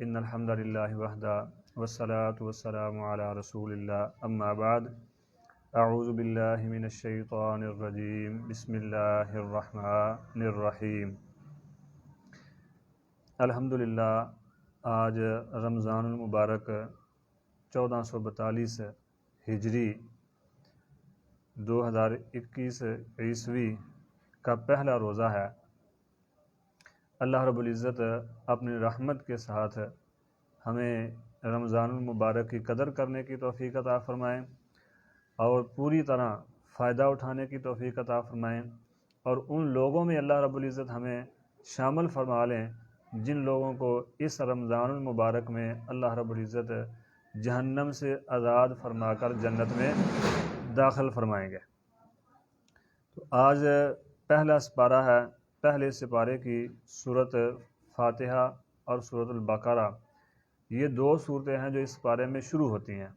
ان الحمد للہ وحدہ والصلاة والسلام علی رسول اللہ اما بعد اعوذ باللہ من الشیطان الرجیم بسم اللہ الرحمن الرحیم۔ الحمدللہ آج رمضان المبارک 1442 ہجری 2021 عیسوی کا پہلا روزہ ہے۔ اللہ رب العزت اپنی رحمت کے ساتھ ہمیں رمضان المبارک کی قدر کرنے کی توفیق عطا فرمائیں اور پوری طرح فائدہ اٹھانے کی توفیق عطا فرمائیں، اور ان لوگوں میں اللہ رب العزت ہمیں شامل فرما لیں جن لوگوں کو اس رمضان المبارک میں اللہ رب العزت جہنم سے آزاد فرما کر جنت میں داخل فرمائیں گے۔ تو آج پہلا سپارہ ہے، پہلے سپارے کی سورۃ فاتحہ اور سورۃ البقرہ، یہ دو صورتیں ہیں جو اس سپارے میں شروع ہوتی ہیں۔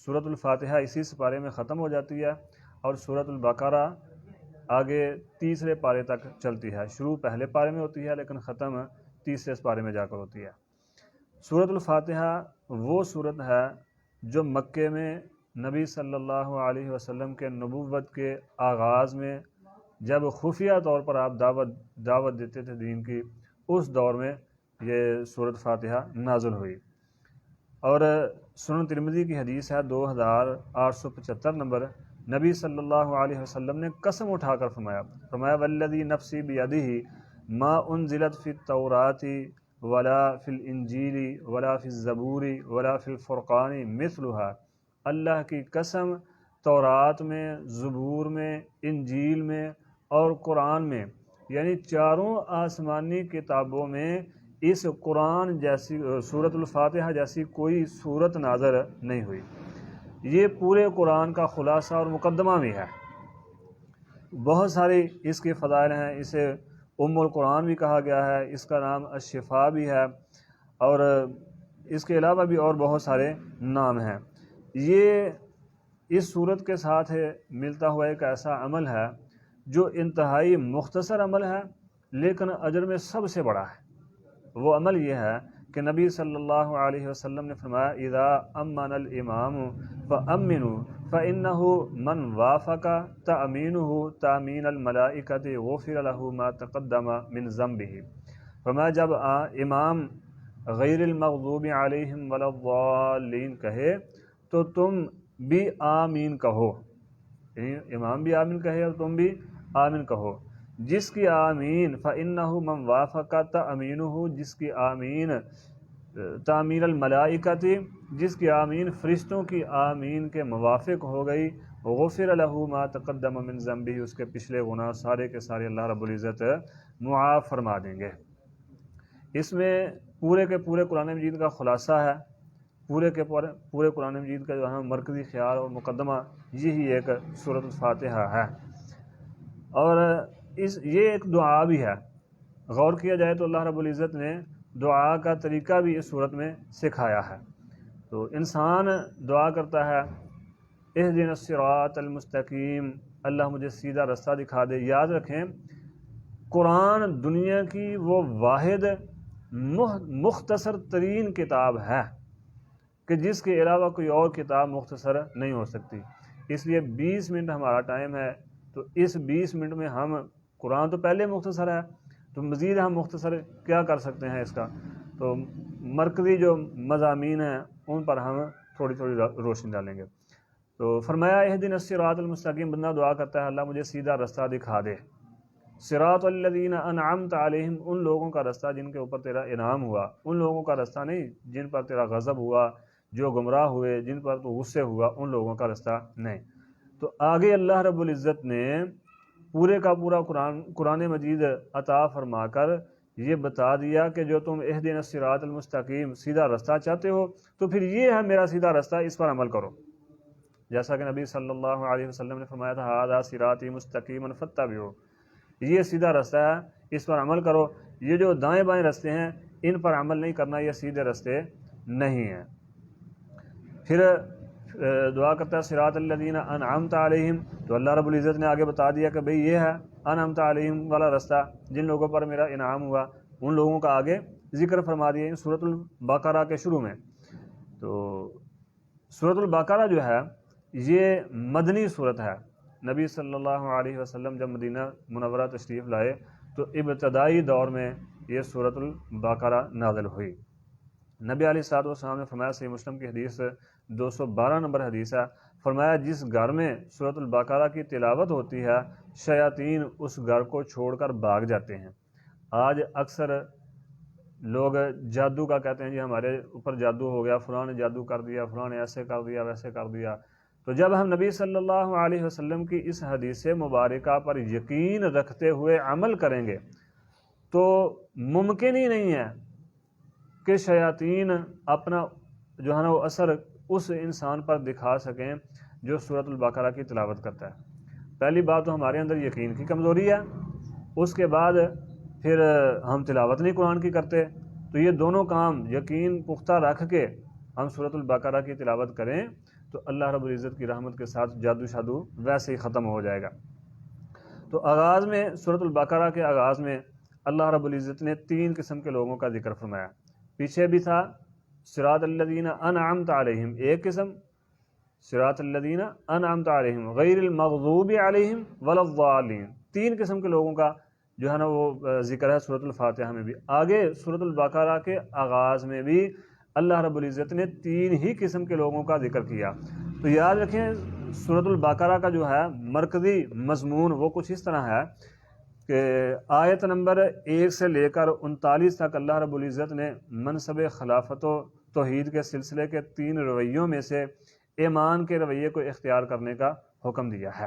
سورۃ الفاتحہ اسی سپارے میں ختم ہو جاتی ہے اور سورۃ البقرہ آگے تیسرے پارے تک چلتی ہے۔ شروع پہلے پارے میں ہوتی ہے لیکن ختم تیسرے سپارے میں جا کر ہوتی ہے۔ سورۃ الفاتحہ وہ سورت ہے جو مکے میں نبی صلی اللہ علیہ وسلم کے نبوت کے آغاز میں جب خفیہ طور پر آپ دعوت دیتے تھے دین کی، اس دور میں یہ سورۃ فاتحہ نازل ہوئی۔ اور سنن ترمذی کی حدیث ہے 2875 نمبر، نبی صلی اللہ علیہ وسلم نے قسم اٹھا کر فرمایا والذی نفسی بیدہ ما انزلت فی التوراۃ ولا فی الانجیل ولا فی الزبور ولا فی الفرقان مثلها، اللہ کی قسم تورات میں، زبور میں، انجیل میں اور قرآن میں، یعنی چاروں آسمانی کتابوں میں اس قرآن جیسی سورۃ الفاتحہ جیسی کوئی صورت نازل نہیں ہوئی۔ یہ پورے قرآن کا خلاصہ اور مقدمہ بھی ہے۔ بہت ساری اس کے فضائل ہیں، اسے ام القرآن بھی کہا گیا ہے، اس کا نام الشفاء بھی ہے، اور اس کے علاوہ بھی اور بہت سارے نام ہیں۔ یہ اس صورت کے ساتھ ملتا ہوا ایک ایسا عمل ہے جو انتہائی مختصر عمل ہے لیکن اجر میں سب سے بڑا ہے۔ وہ عمل یہ ہے کہ نبی صلی اللہ علیہ وسلم نے فرمایا اذا امن الامام فامنوا فانه من وافق تامینه تامین الملائکۃ غفر له ما تقدم من ذنبه۔ فرمایا جب امام غیر المغضوب علیہم ولا الضالین کہے تو تم بھی آمین کہو، یعنی امام بھی آمین کہے اور تم بھی آمین کہو۔ جس کی آمین فإنہ من وافق تأمینہ، جس کی آمین تأمین الملائکۃ، جس کی آمین فرشتوں کی آمین کے موافق ہو گئی، غفر لہ ما تقدم من ذنبہ، اس کے پچھلے گناہ سارے کے سارے اللہ رب العزت معاف فرما دیں گے۔ اس میں پورے کے پورے قرآن مجید کا خلاصہ ہے، پورے کے پورے قرآن مجید کا جو ہے مرکزی خیال اور مقدمہ یہی ایک سورۃ الفاتحہ ہے۔ اور یہ ایک دعا بھی ہے، غور کیا جائے تو اللہ رب العزت نے دعا کا طریقہ بھی اس صورت میں سکھایا ہے۔ تو انسان دعا کرتا ہے اہدنا الصراط المستقیم، اللہ مجھے سیدھا رستہ دکھا دے۔ یاد رکھیں قرآن دنیا کی وہ واحد مختصر ترین کتاب ہے کہ جس کے علاوہ کوئی اور کتاب مختصر نہیں ہو سکتی۔ اس لیے 20 منٹ ہمارا ٹائم ہے، تو اس 20 منٹ میں ہم قرآن تو پہلے مختصر ہے، تو مزید ہم مختصر کیا کر سکتے ہیں اس کا؟ تو مرکزی جو مضامین ہیں ان پر ہم تھوڑی روشنی ڈالیں گے۔ تو فرمایا اہدنا الصراط المستقیم، بندہ دعا کرتا ہے اللہ مجھے سیدھا رستہ دکھا دے۔ صراط الذین انعمت علیہم، ان لوگوں کا رستہ جن کے اوپر تیرا انعام ہوا، ان لوگوں کا رستہ نہیں جن پر تیرا غضب ہوا، جو گمراہ ہوئے، جن پر تو غصے ہوا، ان لوگوں کا رستہ نہیں۔ تو آگے اللہ رب العزت نے پورے کا پورا قرآن مجید عطا فرما کر یہ بتا دیا کہ جو تم اہدنا الصراط المستقیم سیدھا رستہ چاہتے ہو تو پھر یہ ہے میرا سیدھا رستہ، اس پر عمل کرو۔ جیسا کہ نبی صلی اللہ علیہ وسلم نے فرمایا تھا ھذا صراطی مستقیما فاتبعوہ، یہ سیدھا رستہ ہے، اس پر عمل کرو۔ یہ جو دائیں بائیں رستے ہیں ان پر عمل نہیں کرنا، یہ سیدھے رستے نہیں ہیں۔ پھر دعا کرتا ہے صراط الذین انعمت علیہم، تو اللہ رب العزت نے آگے بتا دیا کہ بھئی یہ ہے انعمت علیہم والا رستہ، جن لوگوں پر میرا انعام ہوا ان لوگوں کا آگے ذکر فرما دیا سورۃ البقرہ کے شروع میں۔ تو سورۃ البقرہ جو ہے یہ مدنی صورت ہے۔ نبی صلی اللہ علیہ وسلم جب مدینہ منورہ تشریف لائے تو ابتدائی دور میں یہ سورۃ البقرہ نازل ہوئی۔ نبی علیہ الصلوۃ والسلام نے فرمایا، صحیح مسلم کی حدیث 212 نمبر حدیث ہے، فرمایا جس گھر میں سورۃ البقرہ کی تلاوت ہوتی ہے شیاطین اس گھر کو چھوڑ کر بھاگ جاتے ہیں۔ آج اکثر لوگ جادو کا کہتے ہیں، جی ہمارے اوپر جادو ہو گیا، فلاں نے جادو کر دیا، فلاں نے ایسے کر دیا، ویسے کر دیا۔ تو جب ہم نبی صلی اللہ علیہ وسلم کی اس حدیث مبارکہ پر یقین رکھتے ہوئے عمل کریں گے تو ممکن ہی نہیں ہے کہ شیاطین اپنا جو ہے نا وہ اثر اس انسان پر دکھا سکیں جو سورۃ البقرہ کی تلاوت کرتا ہے۔ پہلی بات تو ہمارے اندر یقین کی کمزوری ہے، اس کے بعد پھر ہم تلاوت نہیں قرآن کی کرتے۔ تو یہ دونوں کام یقین پختہ رکھ کے ہم سورۃ البقرہ کی تلاوت کریں تو اللہ رب العزت کی رحمت کے ساتھ جادو شادو ویسے ہی ختم ہو جائے گا۔ تو آغاز میں سورۃ البقرہ کے آغاز میں اللہ رب العزت نے 3 قسم کے لوگوں کا ذکر فرمایا۔ پیچھے بھی تھا صراط الذین انعمت علیہم ایک قسم، صراط الذین انعمت علیہم غیر المغضوب علیہم ولا الضالین 3 قسم کے لوگوں کا جو ہے نا وہ ذکر ہے سورۃ الفاتحہ میں بھی۔ آگے سورۃ البقرہ کے آغاز میں بھی اللہ رب العزت نے 3 ہی قسم کے لوگوں کا ذکر کیا۔ تو یاد رکھیں سورۃ البقرہ کا جو ہے مرکزی مضمون وہ کچھ اس طرح ہے کہ آیت نمبر 1 سے لے کر 39 تک اللہ رب العزت نے منصب خلافت و توحید کے سلسلے کے 3 رویوں میں سے ایمان کے رویے کو اختیار کرنے کا حکم دیا ہے،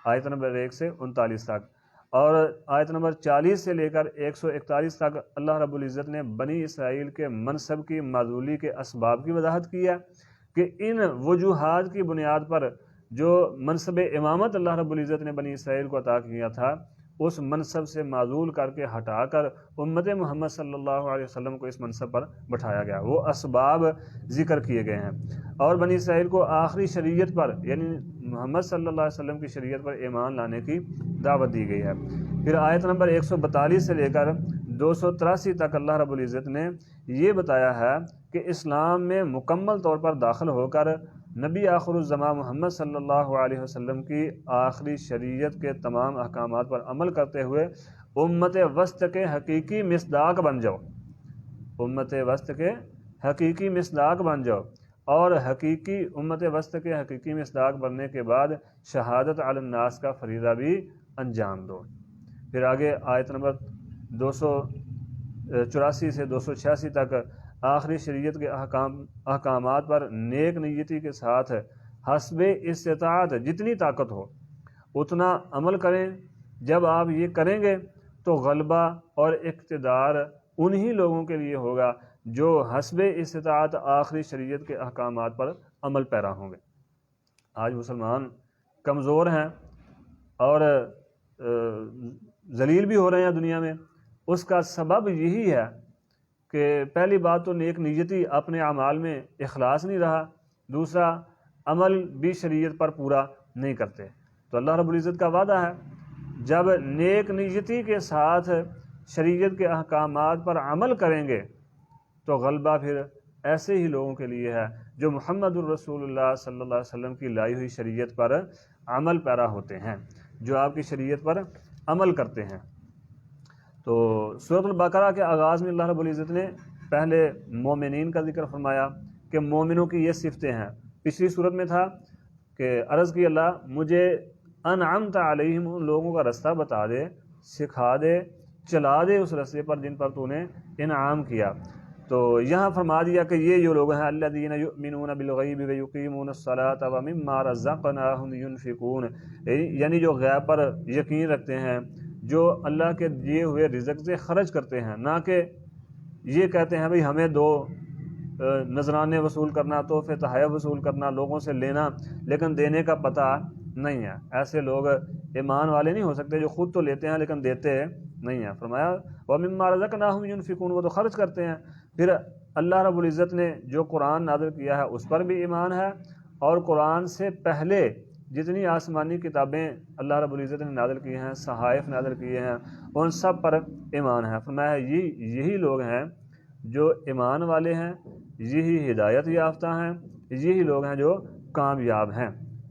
آیت نمبر 1 سے 39 تک۔ اور آیت نمبر 40 سے لے کر 141 تک اللہ رب العزت نے بنی اسرائیل کے منصب کی معزولی کے اسباب کی وضاحت کی ہے کہ ان وجوہات کی بنیاد پر جو منصب امامت اللہ رب العزت نے بنی اسرائیل کو عطا کیا تھا اس منصب سے معزول کر کے ہٹا کر امت محمد صلی اللہ علیہ وسلم کو اس منصب پر بٹھایا گیا، وہ اسباب ذکر کیے گئے ہیں۔ اور بنی اسرائیل کو آخری شریعت پر یعنی محمد صلی اللہ علیہ وسلم کی شریعت پر ایمان لانے کی دعوت دی گئی ہے۔ پھر آیت نمبر 142 سے لے کر 283 تک اللہ رب العزت نے یہ بتایا ہے کہ اسلام میں مکمل طور پر داخل ہو کر نبی آخر الزمان محمد صلی اللہ علیہ وسلم کی آخری شریعت کے تمام احکامات پر عمل کرتے ہوئے امت وسط کے حقیقی مصداق بن جاؤ، امت وسط کے حقیقی مصداق بن جاؤ، اور حقیقی امت وسط کے حقیقی مصداق بننے کے بعد شہادت علی الناس کا فریضہ بھی انجام دو۔ پھر آگے آیت نمبر 284 سے 286 تک آخری شریعت کے احکامات پر نیک نیتی کے ساتھ حسب استطاعت جتنی طاقت ہو اتنا عمل کریں۔ جب آپ یہ کریں گے تو غلبہ اور اقتدار انہی لوگوں کے لیے ہوگا جو حسب استطاعت آخری شریعت کے احکامات پر عمل پیرا ہوں گے۔ آج مسلمان کمزور ہیں اور ذلیل بھی ہو رہے ہیں دنیا میں، اس کا سبب یہی ہے کہ پہلی بات تو نیک نیتی اپنے اعمال میں اخلاص نہیں رہا، دوسرا عمل بھی شریعت پر پورا نہیں کرتے۔ تو اللہ رب العزت کا وعدہ ہے جب نیک نیتی کے ساتھ شریعت کے احکامات پر عمل کریں گے تو غلبہ پھر ایسے ہی لوگوں کے لیے ہے جو محمد الرسول اللہ صلی اللہ علیہ وسلم کی لائی ہوئی شریعت پر عمل پیرا ہوتے ہیں، جو آپ کی شریعت پر عمل کرتے ہیں۔ تو سورۃ البقرہ کے آغاز میں اللہ رب العزت نے پہلے مومنین کا ذکر فرمایا کہ مومنوں کی یہ صفتیں ہیں۔ پچھلی صورت میں تھا کہ عرض کی اللہ مجھے انعمت علیہم ان لوگوں کا رستہ بتا دے، سکھا دے، چلا دے اس رستے پر جن پر تو نے انعام کیا۔ تو یہاں فرما دیا کہ یہ جو لوگ ہیں الذین یؤمنون بالغیب ویقیمون الصلاۃ ومما رزقناہم ینفقون، یعنی جو غیب پر یقین رکھتے ہیں، جو اللہ کے دیے ہوئے رزق سے خرچ کرتے ہیں، نہ کہ یہ کہتے ہیں بھئی ہمیں دو، نذرانے وصول کرنا، تحفے تحائف وصول کرنا، لوگوں سے لینا لیکن دینے کا پتہ نہیں ہے۔ ایسے لوگ ایمان والے نہیں ہو سکتے جو خود تو لیتے ہیں لیکن دیتے نہیں ہیں۔ فرمایا وَمِمَّا رَزَقْنَاهُمْ يُنْفِقُونَ، وہ تو خرچ کرتے ہیں۔ پھر اللہ رب العزت نے جو قرآن نازل کیا ہے اس پر بھی ایمان ہے، اور قرآن سے پہلے جتنی آسمانی کتابیں اللہ رب العزت نے نازل کی ہیں، صحائف نازل کیے ہیں، ان سب پر ایمان ہے۔ فرمایا یہی لوگ ہیں جو ایمان والے ہیں یہی ہدایت یافتہ ہیں، یہی لوگ ہیں جو کامیاب ہیں۔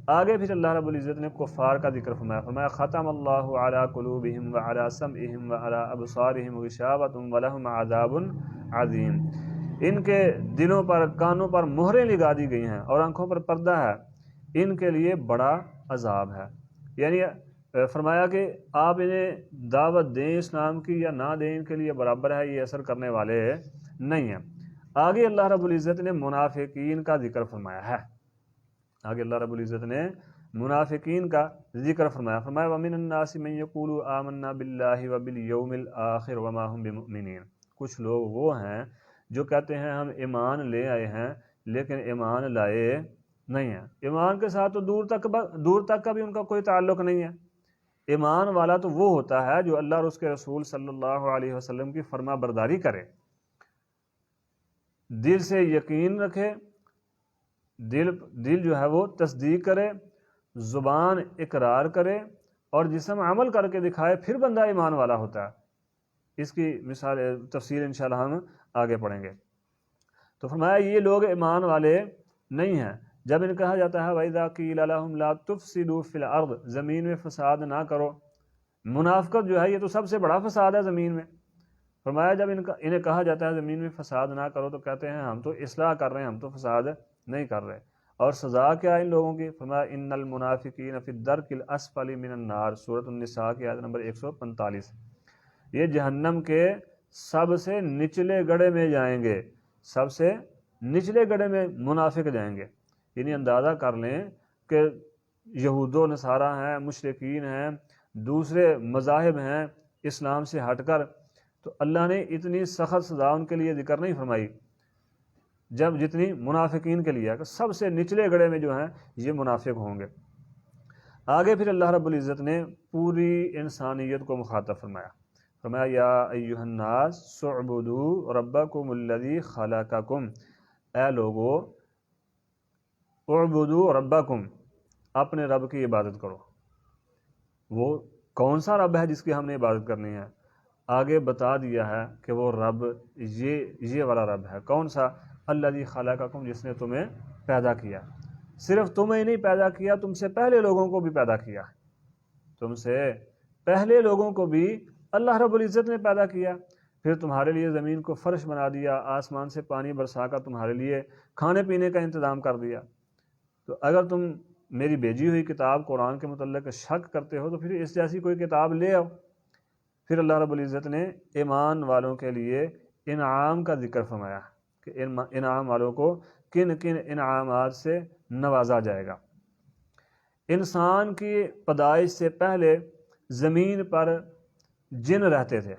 آگے پھر اللہ رب العزت نے کفار کا ذکر فرمایا ختم اللہ علی قلوبہم وعلی سمعہم وعلی ابصارہم غشاوۃ ولہم عذاب عظیم۔ ان کے دلوں پر، کانوں پر مہریں لگا دی گئی ہیں اور آنکھوں پر پردہ ہے، ان کے لیے بڑا عذاب ہے۔ یعنی فرمایا کہ آپ انہیں دعوت دیں اسلام کی یا نہ دیں، ان کے لیے برابر ہے، یہ اثر کرنے والے نہیں ہیں۔ آگے اللہ رب العزت نے منافقین کا ذکر فرمایا ہے، آگے اللہ رب العزت نے منافقین کا ذکر فرمایا وَمِنَ النَّاسِ مَن يَقُولُ آمَنَّا بِاللَّهِ وَبِالْيَوْمِ الْآخِرِ وَمَا هُمْ بِمُؤْمِنِينَ۔ کچھ لوگ وہ ہیں جو کہتے ہیں ہم ایمان لے آئے ہیں لیکن ایمان لائے نہیں ہیں۔ ایمان کے ساتھ تو دور تک کا بھی ان کا کوئی تعلق نہیں ہے۔ ایمان والا تو وہ ہوتا ہے جو اللہ اور اس کے رسول صلی اللہ علیہ وسلم کی فرما برداری کرے، دل سے یقین رکھے، دل جو ہے وہ تصدیق کرے، زبان اقرار کرے اور جسم عمل کر کے دکھائے، پھر بندہ ایمان والا ہوتا ہے۔ اس کی مثال تفصیل انشاءاللہ ہم آگے پڑھیں گے۔ تو فرمایا یہ لوگ ایمان والے نہیں ہیں۔ جب ان کہا جاتا ہے وَإِذَا قِيلَ لَهُمْ لَا تُفْسِدُوا فِي الْأَرْضِ، زمین میں فساد نہ کرو۔ منافقت جو ہے یہ تو سب سے بڑا فساد ہے زمین میں۔ فرمایا جب انہیں کہا جاتا ہے زمین میں فساد نہ کرو تو کہتے ہیں ہم تو اصلاح کر رہے ہیں، ہم تو فساد نہیں کر رہے۔ اور سزا کیا ہے ان لوگوں کی؟ فرمایا ان المنافقین فی الدرک الاسفل من النار، سورۃ النساء کی آیت نمبر 145۔ یہ جہنم کے سب سے نچلے گڑھے میں جائیں گے، سب سے نچلے گڑھے میں منافق جائیں گے۔ یعنی اندازہ کر لیں کہ یہود و نصارہ ہیں، مشرکین ہیں، دوسرے مذاہب ہیں اسلام سے ہٹ کر، تو اللہ نے اتنی سخت سزا ان کے لیے ذکر نہیں فرمائی جتنی منافقین کے لیے، کہ سب سے نچلے گڑھے میں جو ہیں یہ منافق ہوں گے۔ آگے پھر اللہ رب العزت نے پوری انسانیت کو مخاطب فرمایا یا ایھا الناس اعبدوا ربکم الذی خلقکم، اے لوگو اعبدوا ربکم، اپنے رب کی عبادت کرو۔ وہ کون سا رب ہے جس کی ہم نے عبادت کرنی ہے؟ آگے بتا دیا ہے کہ وہ رب یہ والا رب ہے۔ کون سا؟ الذی خلقکم، جس نے تمہیں پیدا کیا۔ صرف تمہیں نہیں پیدا کیا، تم سے پہلے لوگوں کو بھی پیدا کیا، تم سے پہلے لوگوں کو بھی اللہ رب العزت نے پیدا کیا۔ پھر تمہارے لیے زمین کو فرش بنا دیا، آسمان سے پانی برسا کر تمہارے لیے کھانے پینے کا انتظام کر دیا۔ تو اگر تم میری بھیجی ہوئی کتاب قرآن کے متعلق شک کرتے ہو تو پھر اس جیسی کوئی کتاب لے آؤ۔ پھر اللہ رب العزت نے ایمان والوں کے لیے انعام کا ذکر فرمایا کہ انعام والوں کو کن کن انعامات سے نوازا جائے گا۔ انسان کی پیدائش سے پہلے زمین پر جن رہتے تھے،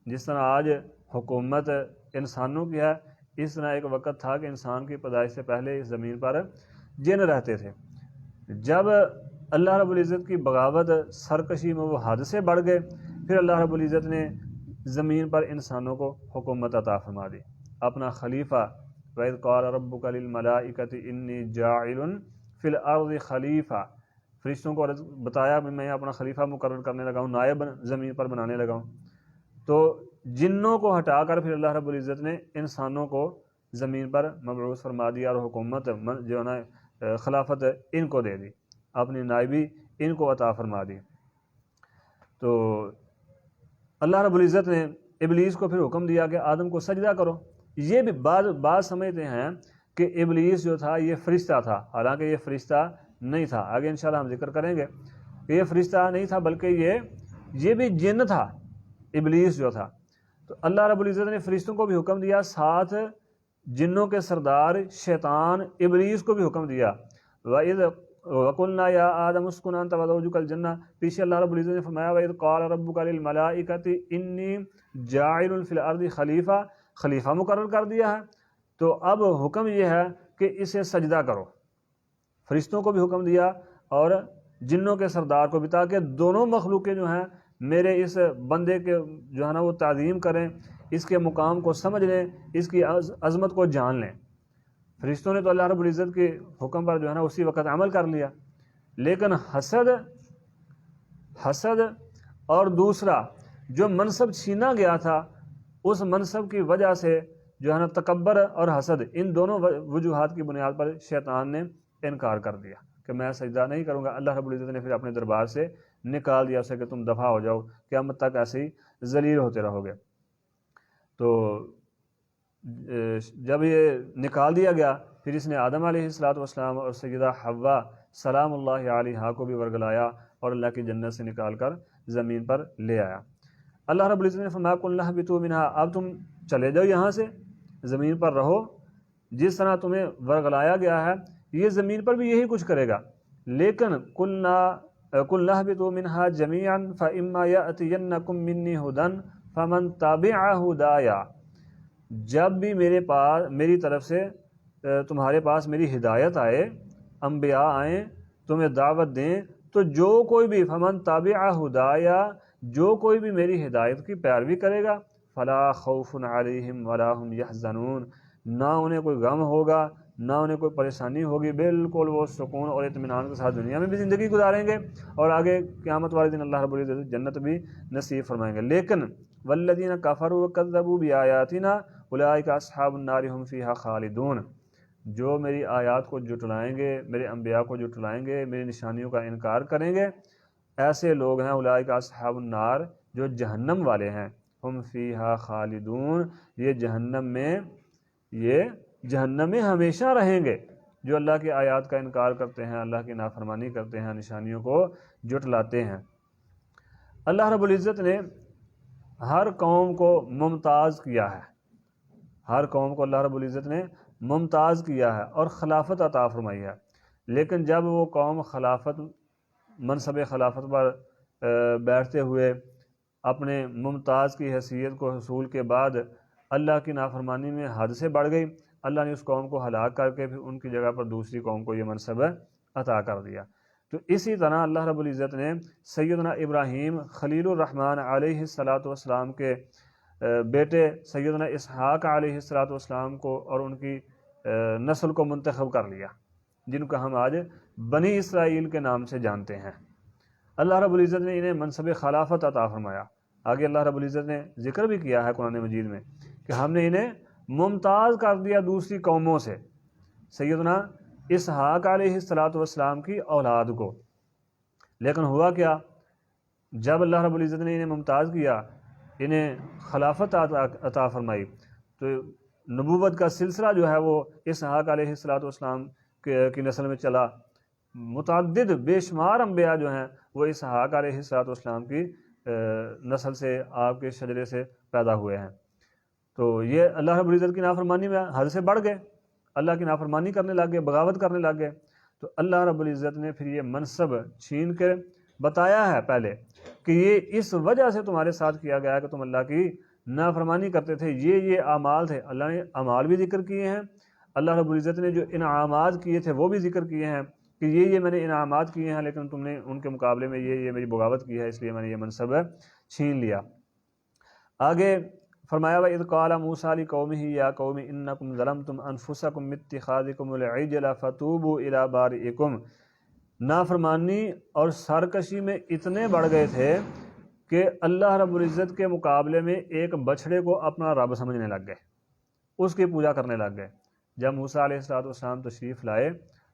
جس طرح آج حکومت انسانوں کی ہے، اس طرح ایک وقت تھا کہ انسان کی پیدائش سے پہلے اس زمین پر جن رہتے تھے۔ جب اللہ رب العزت کی بغاوت، سرکشی میں وہ حد سے بڑھ گئے، پھر اللہ رب العزت نے زمین پر انسانوں کو حکومت عطا فرما دی، اپنا خلیفہ۔ وَإِذْ قَالَ رَبُّكَ لِلْمَلَائِكَةِ إِنِّي جَاعِلٌ فِي الْأَرْضِ خلیفہ، فرشتوں کو بتایا کہ میں اپنا خلیفہ مقرر کرنے لگا ہوں، نائب زمین پر بنانے لگا ہوں۔ تو جنوں کو ہٹا کر پھر اللہ رب العزت نے انسانوں کو زمین پر مبعوث فرما دیا اور حکومت جو ہے نا خلافت ان کو دے دی، اپنی نائبی ان کو عطا فرما دی۔ تو اللہ رب العزت نے ابلیس کو پھر حکم دیا کہ آدم کو سجدہ کرو۔ یہ بھی بعض سمجھتے ہیں کہ ابلیس جو تھا یہ فرشتہ تھا، حالانکہ یہ فرشتہ نہیں تھا۔ آگے انشاءاللہ ہم ذکر کریں گے کہ یہ فرشتہ نہیں تھا بلکہ یہ بھی جن تھا، ابلیس جو تھا۔ تو اللہ رب العزت نے فرشتوں کو بھی حکم دیا، ساتھ جنوں کے سردار شیطان ابلیس کو بھی حکم دیا۔ وَإِذْ وَقُلْنَا يَا آدَمُ اسْكُنْ أَنْتَ وَزَوْجُكَ الْجَنَّةَ، پیچھے اللہ رب العزت نے فرمایا وَإِذْ قَالَ رَبُّكَ لِلْمَلَائِكَةِ إِنِّي جَاعِلٌ فِي الْأَرْضِ خلیفہ مقرر کر دیا ہے۔ تو اب حکم یہ ہے کہ اسے سجدہ کرو۔ فرشتوں کو بھی حکم دیا اور جنوں کے سردار کو بھی، تاکہ دونوں مخلوقیں جو ہیں میرے اس بندے کے جو ہے نا وہ تعظیم کریں، اس کے مقام کو سمجھ لیں، اس کی عظمت کو جان لیں۔ فرشتوں نے تو اللہ رب العزت کے حکم پر جو ہے نا اسی وقت عمل کر لیا، لیکن حسد اور دوسرا جو منصب چھینا گیا تھا اس منصب کی وجہ سے جو ہے نا تکبر اور حسد، ان دونوں وجوہات کی بنیاد پر شیطان نے انکار کر دیا کہ میں سجدہ نہیں کروں گا۔ اللہ رب العزت نے پھر اپنے دربار سے نکال دیا اسے کہ تم دفع ہو جاؤ، قیامت تک ایسے ہی ذلیل ہوتے رہو گے۔ تو جب یہ نکال دیا گیا پھر اس نے آدم علیہ السلام اور سیدہ حوا سلام اللہ علیہا کو بھی ورگلایا اور اللہ کی جنت سے نکال کر زمین پر لے آیا۔ اللہ رب العزت نے فرمایا قُلْ اهْبِطُوا مِنْهَا، اب تم چلے جاؤ یہاں سے، زمین پر رہو، جس طرح تمہیں ورگلایا گیا ہے یہ زمین پر بھی یہی کچھ کرے گا۔ لیکن قُلْ اهْبِطُوا مِنْهَا جَمِيعًا فَإِمَّا يَأْتِيَنَّكُم مِّنِّي هُدًى فَمَن تَبِعَ هُدَايَ، جب بھی میری طرف سے تمہارے پاس میری ہدایت آئے، انبیاء آئیں تمہیں دعوت دیں، تو جو کوئی بھی فمن تابع ہدایا، جو کوئی بھی میری ہدایت کی پیروی کرے گا، فلا خوف علیہم ولا هم یحزنون، نہ انہیں کوئی غم ہوگا نہ انہیں کوئی پریشانی ہوگی، بالکل وہ سکون اور اطمینان کے ساتھ دنیا میں بھی زندگی گزاریں گے اور آگے قیامت والے دن اللہ رب العزت جنت بھی نصیب فرمائیں گے۔ لیکن والذین کفروا وکذبوا بآیاتنا اولئک اصحاب النار هم فیہا خالدون، جو میری آیات کو جھٹلائیں گے، میرے انبیاء کو جھٹلائیں گے، میری نشانیوں کا انکار کریں گے، ایسے لوگ ہیں اولئک اصحاب النار، جو جہنم والے ہیں، ہم فیہا خالدون، یہ جہنم میں ہمیشہ رہیں گے۔ جو اللہ کی آیات کا انکار کرتے ہیں، اللہ کی نافرمانی کرتے ہیں، نشانیوں کو جھٹلاتے ہیں۔ اللہ رب العزت نے ہر قوم کو ممتاز کیا ہے، ہر قوم کو اللہ رب العزت نے ممتاز کیا ہے اور خلافت عطا فرمائی ہے، لیکن جب وہ قوم منصب خلافت پر بیٹھتے ہوئے اپنے ممتاز کی حیثیت کو حصول کے بعد اللہ کی نافرمانی میں حد سے بڑھ گئی، اللہ نے اس قوم کو ہلاک کر کے پھر ان کی جگہ پر دوسری قوم کو یہ منصب عطا کر دیا۔ تو اسی طرح اللہ رب العزت نے سیدنا ابراہیم خلیل الرحمن علیہ السلام کے بیٹے سیدنا اسحاق علیہ السلام کو اور ان کی نسل کو منتخب کر لیا، جن کو ہم آج بنی اسرائیل کے نام سے جانتے ہیں۔ اللہ رب العزت نے انہیں منصب خلافت عطا فرمایا۔ آگے اللہ رب العزت نے ذکر بھی کیا ہے قرآن مجید میں کہ ہم نے انہیں ممتاز کر دیا دوسری قوموں سے، سیدنا اسحاق علیہ السلام کی اولاد کو۔ لیکن ہوا کیا، جب اللہ رب العزت نے انہیں ممتاز کیا، انہیں خلافت عطا فرمائی، تو نبوت کا سلسلہ جو ہے وہ اسحاق علیہ السلام کی نسل میں چلا۔ متعدد بے شمار انبیاء جو ہیں وہ اسحاق علیہ السلام کی نسل سے، آپ کے شجرے سے پیدا ہوئے ہیں۔ تو یہ اللہ رب العزت کی نافرمانی میں حد سے بڑھ گئے، اللہ کی نافرمانی کرنے لگ گئے، بغاوت کرنے لگ گئے، تو اللہ رب العزت نے پھر یہ منصب چھین کے بتایا ہے پہلے کہ یہ اس وجہ سے تمہارے ساتھ کیا گیا کہ تم اللہ کی نافرمانی کرتے تھے، یہ اعمال تھے۔ اللہ نے اعمال بھی ذکر کیے ہیں، اللہ رب العزت نے جو انعامات کیے تھے وہ بھی ذکر کیے ہیں کہ یہ میں نے انعامات کیے ہیں، لیکن تم نے ان کے مقابلے میں یہ میری بغاوت کی ہے، اس لیے میں نے یہ منصب چھین لیا۔ آگے فرمایا وَإِذْ قَالَ مُوسَىٰ لِقَوْمِهِ يَا قَوْمِ إِنَّكُمْ ظَلَمْتُمْ أَنفُسَكُمْ بِاتِّخَاذِكُمُ الْعِجْلَ فَتُوبُوا إِلَىٰ بَارِئِكُمْ، نافرمانی اور سرکشی میں اتنے بڑھ گئے تھے کہ اللہ رب العزت کے مقابلے میں ایک بچھڑے کو اپنا رب سمجھنے لگ گئے، اس کی پوجا کرنے لگ گئے۔ جب موسیٰ علیہ السلام تشریف لائے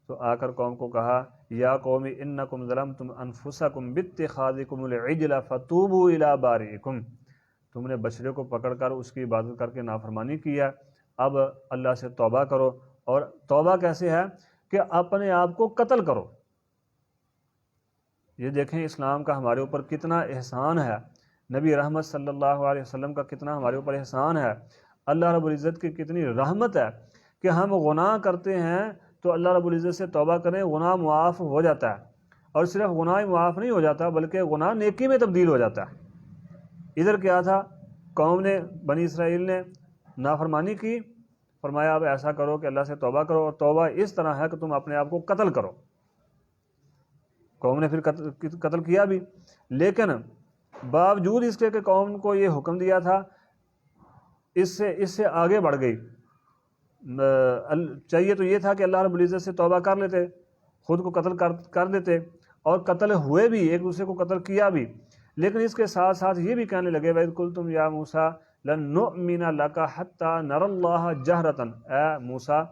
تو آ کر قوم کو کہا یا قوم انکم ظلمتم انفسکم باتخاذکم العجل فتوبوا الی بارئکم، تم نے بچڑے کو پکڑ کر اس کی عبادت کر کے نافرمانی کی ہے، اب اللہ سے توبہ کرو۔ اور توبہ کیسے ہے کہ اپنے آپ کو قتل کرو۔ یہ دیکھیں اسلام کا ہمارے اوپر کتنا احسان ہے، نبی رحمت صلی اللہ علیہ وسلم کا کتنا ہمارے اوپر احسان ہے، اللہ رب العزت کی کتنی رحمت ہے کہ ہم گناہ کرتے ہیں تو اللہ رب العزت سے توبہ کریں، گناہ معاف ہو جاتا ہے، اور صرف گناہ معاف نہیں ہو جاتا بلکہ گناہ نیکی میں تبدیل ہو جاتا ہے۔ ادھر کیا تھا، قوم نے بنی اسرائیل نے نافرمانی کی، فرمایا اب ایسا کرو کہ اللہ سے توبہ کرو، اور توبہ اس طرح ہے کہ تم اپنے آپ کو قتل کرو۔ قوم نے پھر قتل کیا بھی، لیکن باوجود اس کے کہ قوم کو یہ حکم دیا تھا، اس سے آگے بڑھ گئی۔ چاہیے تو یہ تھا کہ اللہ رب العزت سے توبہ کر لیتے، خود کو قتل کر دیتے، اور قتل ہوئے بھی، ایک دوسرے کو قتل کیا بھی، لیکن اس کے ساتھ ساتھ یہ بھی کہنے لگے وَإِذْ قُلْتُمْ يَا مُوسَىٰ لن نؤمن لک حتی نری اللہ جہرۃ، اے موسیٰ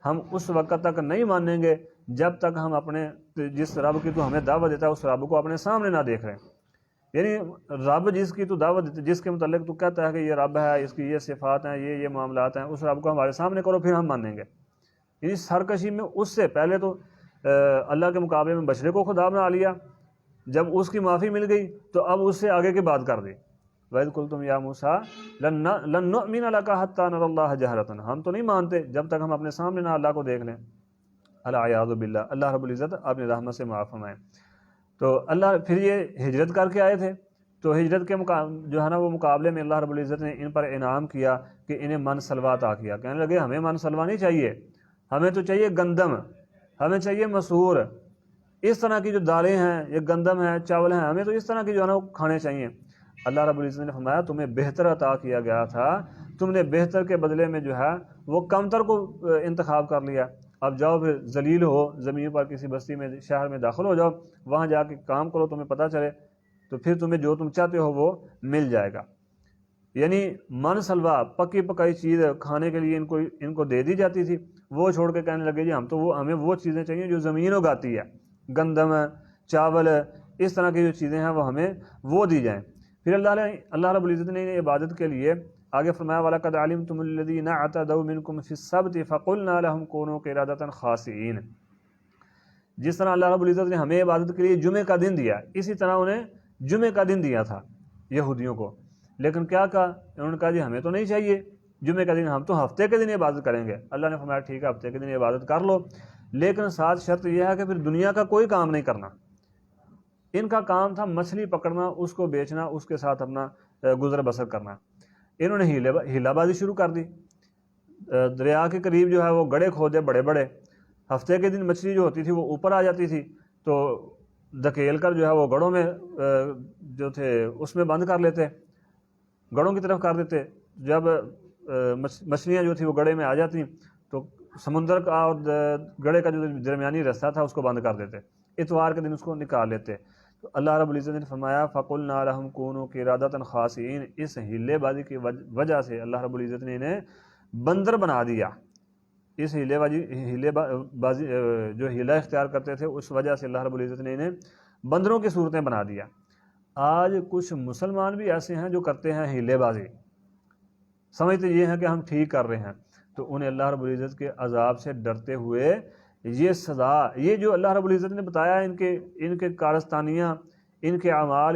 ہم اس وقت تک نہیں مانیں گے جب تک ہم اپنے جس رب کی تو ہمیں دعوت دیتا ہے اس رب کو اپنے سامنے نہ دیکھ رہے ہیں۔ یعنی رب جس کی تو دعوت دیتے، جس کے متعلق تو کہتا ہے کہ یہ رب ہے، اس کی یہ صفات ہیں، یہ معاملات ہیں، اس رب کو ہمارے سامنے کرو پھر ہم مانیں گے۔ یعنی سرکشی میں اس سے پہلے تو اللہ کے مقابلے میں بشرے کو خدا بنا لیا، جب اس کی معافی مل گئی تو اب اس سے آگے کی بات کر دی۔ وَإِذْ قُلْتُمْ يَا مُوسَىٰ لَن نُؤْمِنَ لَكَ حَتَّىٰ نَرَى اللَّهَ جَهْرَةً، ہم تو نہیں مانتے جب تک ہم اپنے سامنے نہ اللہ کو دیکھ لیں۔ العیاذ باللہ، اللہ رب العزت اپنی رحمت سے معاف فرمائے۔ تو اللہ پھر یہ ہجرت کر کے آئے تھے، تو ہجرت کے جو ہے نا وہ مقابلے میں اللہ رب العزت نے ان پر انعام کیا کہ انہیں من سلوا عطا کیا۔ کہنے لگے ہمیں من سلوا نہیں چاہیے، ہمیں تو چاہیے گندم، ہمیں چاہیے مسور، اس طرح کی جو دالیں ہیں، یہ گندم ہے، چاول ہیں، ہمیں تو اس طرح کی جو ہے نا وہ کھانے چاہیے۔ اللہ رب العزت نے فرمایا تمہیں بہتر عطا کیا گیا تھا، تم نے بہتر کے بدلے میں جو ہے وہ کمتر کو انتخاب کر لیا۔ اب جاؤ پھر ذلیل ہو زمین پر کسی بستی میں، شہر میں داخل ہو جاؤ، وہاں جا کے کام کرو، تمہیں پتہ چلے تو پھر تمہیں جو تم چاہتے ہو وہ مل جائے گا۔ یعنی من سلوا پکی پکائی چیز کھانے کے لیے ان کو دے دی جاتی تھی، وہ چھوڑ کے کہنے لگے جی ہمیں وہ چیزیں چاہیے جو زمین اگاتی ہے، گندم، چاول، اس طرح کی جو چیزیں ہیں وہ ہمیں وہ دی جائیں۔ پھر اللہ رب العزت نے عبادت کے لیے آگے فرمایا وَلَقَدْ عَلِمْتُمُ الَّذِينَ اعْتَدَوْا مِنْكُمْ فِي السَّبْتِ فَقُلْنَا لَهُمْ كُونُوا قِرَدَةً خَاسِئِينَ۔ جس طرح اللہ رب العزت نے ہمیں عبادت کے لیے جمعے کا دن دیا، اسی طرح انہیں جمعے کا دن دیا تھا یہودیوں کو، لیکن کیا کہا انہوں نے؟ کہا جی ہمیں تو نہیں چاہیے جمعے کا دن، ہم تو ہفتے کے دن عبادت کریں گے۔ اللہ نے فرمایا ٹھیک ہے ہفتے کے دن عبادت کر لو، لیکن ساتھ شرط یہ ہے کہ پھر دنیا کا کوئی کام نہیں کرنا۔ ان کا کام تھا مچھلی پکڑنا، اس کو بیچنا، اس کے ساتھ اپنا گزر بسر کرنا۔ انہوں نے ہیلا بازی شروع کر دی، دریا کے قریب جو ہے وہ گڑھے کھودے بڑے بڑے، ہفتے کے دن مچھلی جو ہوتی تھی وہ اوپر آ جاتی تھی تو دھکیل کر جو ہے وہ گڑھوں میں جو تھے اس میں بند کر لیتے، گڑھوں کی طرف کر دیتے۔ جب مچھلیاں جو تھی وہ گڑھے میں آ جاتی تو سمندر کا اور گڑھے کا جو درمیانی رستہ تھا اس کو بند کر دیتے، اتوار کے دن اس کو نکال لیتے۔ تو اللہ رب العزت نے فرمایا فَقُلْنَا لَهُمْ كُونُوا قِرَدَةً خَاسِئِينَ، اس ہیلے بازی کی وجہ سے اللہ رب العزت نے انہیں بندر بنا دیا۔ اس ہیلے بازی جو ہیلا اختیار کرتے تھے اس وجہ سے اللہ رب العزت نے انہیں بندروں کی صورتیں بنا دیا۔ آج کچھ مسلمان بھی ایسے ہیں جو کرتے ہیں ہیلے بازی، سمجھتے یہ ہیں کہ ہم ٹھیک کر رہے ہیں، تو انہیں اللہ رب العزت کے عذاب سے ڈرتے ہوئے یہ سزا، یہ جو اللہ رب العزت نے بتایا ان کے کارستانیاں، ان کے اعمال،